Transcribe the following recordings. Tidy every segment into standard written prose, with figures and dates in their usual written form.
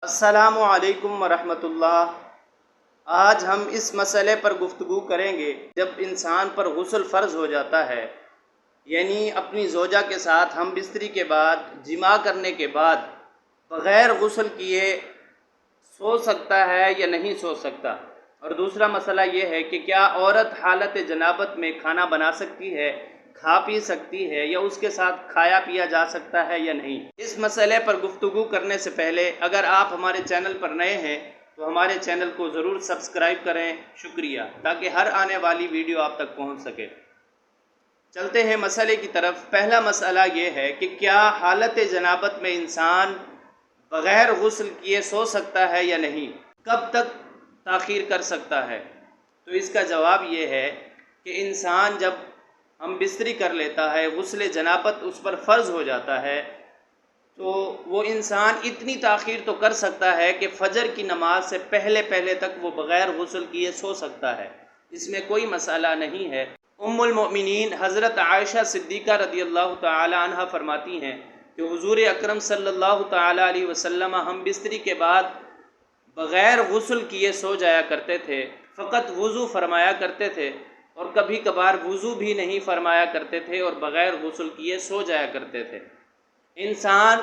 السلام علیکم ورحمۃ اللہ۔ آج ہم اس مسئلے پر گفتگو کریں گے جب انسان پر غسل فرض ہو جاتا ہے، یعنی اپنی زوجہ کے ساتھ ہم بستری کے بعد جماع کرنے کے بعد بغیر غسل کیے سو سکتا ہے یا نہیں سو سکتا۔ اور دوسرا مسئلہ یہ ہے کہ کیا عورت حالت جنابت میں کھانا بنا سکتی ہے، کھا پی سکتی ہے، یا اس کے ساتھ کھایا پیا جا سکتا ہے یا نہیں۔ اس مسئلے پر گفتگو کرنے سے پہلے اگر آپ ہمارے چینل پر نئے ہیں تو ہمارے چینل کو ضرور سبسکرائب کریں، شکریہ، تاکہ ہر آنے والی ویڈیو آپ تک پہنچ سکے۔ چلتے ہیں مسئلے کی طرف۔ پہلا مسئلہ یہ ہے کہ کیا حالت جنابت میں انسان بغیر غسل کیے سو سکتا ہے یا نہیں، کب تک تاخیر کر سکتا ہے؟ تو اس کا جواب یہ ہے کہ انسان جب ہم بستری کر لیتا ہے، غسل جنابت اس پر فرض ہو جاتا ہے، تو وہ انسان اتنی تاخیر تو کر سکتا ہے کہ فجر کی نماز سے پہلے تک وہ بغیر غسل کیے سو سکتا ہے، اس میں کوئی مسئلہ نہیں ہے۔ ام المؤمنین حضرت عائشہ صدیقہ رضی اللہ تعالی عنہ فرماتی ہیں کہ حضور اکرم صلی اللہ تعالی علیہ وسلم ہم بستری کے بعد بغیر غسل کیے سو جایا کرتے تھے، فقط وضو فرمایا کرتے تھے، اور کبھی کبھار وضو بھی نہیں فرمایا کرتے تھے اور بغیر غسل کیے سو جایا کرتے تھے۔ انسان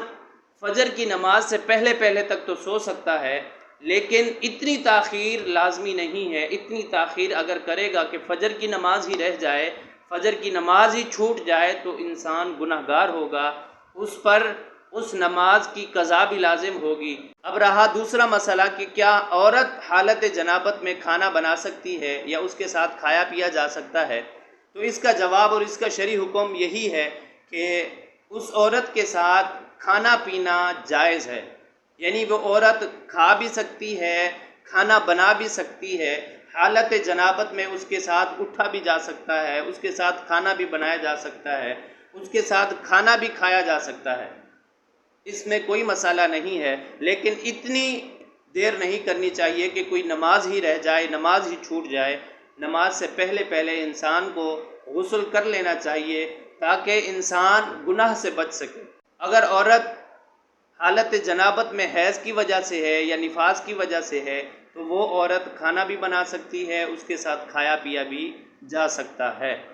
فجر کی نماز سے پہلے تک تو سو سکتا ہے، لیکن اتنی تاخیر لازمی نہیں ہے۔ اتنی تاخیر اگر کرے گا کہ فجر کی نماز ہی رہ جائے، فجر کی نماز ہی چھوٹ جائے، تو انسان گنہگار ہوگا، اس پر اس نماز کی قضا بھی لازم ہوگی۔ اب رہا دوسرا مسئلہ کہ کیا عورت حالت جنابت میں کھانا بنا سکتی ہے یا اس کے ساتھ کھایا پیا جا سکتا ہے؟ تو اس کا جواب اور اس کا شرعی حکم یہی ہے کہ اس عورت کے ساتھ کھانا پینا جائز ہے، یعنی وہ عورت کھا بھی سکتی ہے، کھانا بنا بھی سکتی ہے، حالت جنابت میں اس کے ساتھ اٹھا بھی جا سکتا ہے، اس کے ساتھ کھانا بھی بنایا جا سکتا ہے، اس کے ساتھ کھانا بھی کھایا جا سکتا ہے، اس میں کوئی مسئلہ نہیں ہے۔ لیکن اتنی دیر نہیں کرنی چاہیے کہ کوئی نماز ہی رہ جائے، نماز ہی چھوٹ جائے۔ نماز سے پہلے انسان کو غسل کر لینا چاہیے تاکہ انسان گناہ سے بچ سکے۔ اگر عورت حالت جنابت میں حیض کی وجہ سے ہے یا نفاس کی وجہ سے ہے تو وہ عورت کھانا بھی بنا سکتی ہے، اس کے ساتھ کھایا پیا بھی جا سکتا ہے۔